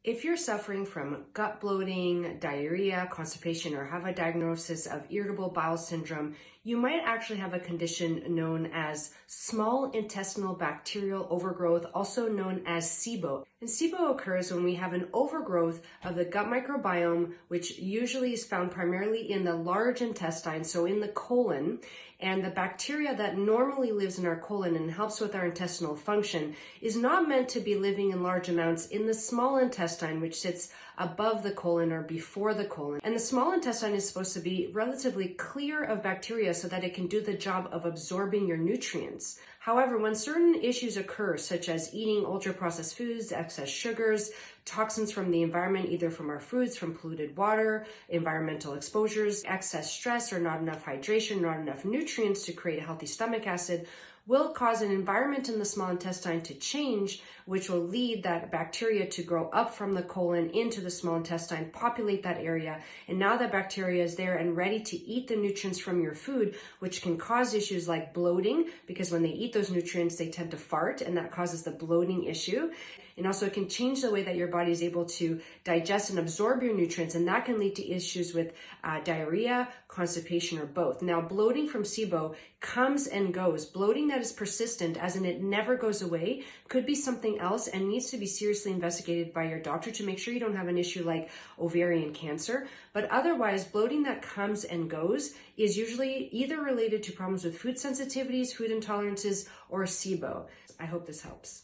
If you're suffering from gut bloating, diarrhea, constipation, or have a diagnosis of irritable bowel syndrome, you might actually have a condition known as small intestinal bacterial overgrowth, also known as SIBO. And SIBO occurs when we have an overgrowth of the gut microbiome, which usually is found primarily in the large intestine, so in the colon. And the bacteria that normally lives in our colon and helps with our intestinal function is not meant to be living in large amounts in the small intestine, which sits above the colon or before the colon. And the small intestine is supposed to be relatively clear of bacteria so that it can do the job of absorbing your nutrients. However, when certain issues occur, such as eating ultra-processed foods, excess sugars, toxins from the environment, either from our foods, from polluted water, environmental exposures, excess stress, or not enough hydration, not enough nutrients to create a healthy stomach acid, will cause an environment in the small intestine to change, which will lead that bacteria to grow up from the colon into the small intestine, populate that area, and now that bacteria is there and ready to eat the nutrients from your food, which can cause issues like bloating, because when they eat those nutrients, they tend to fart, and that causes the bloating issue. And also it can change the way that your body is able to digest and absorb your nutrients, and that can lead to issues with diarrhea, constipation, or both. Now, bloating from SIBO comes and goes. Bloating that is persistent, as in it never goes away, could be something else and needs to be seriously investigated by your doctor to make sure you don't have an issue like ovarian cancer. But otherwise, bloating that comes and goes is usually either related to problems with food sensitivities, food intolerances, or SIBO. I hope this helps.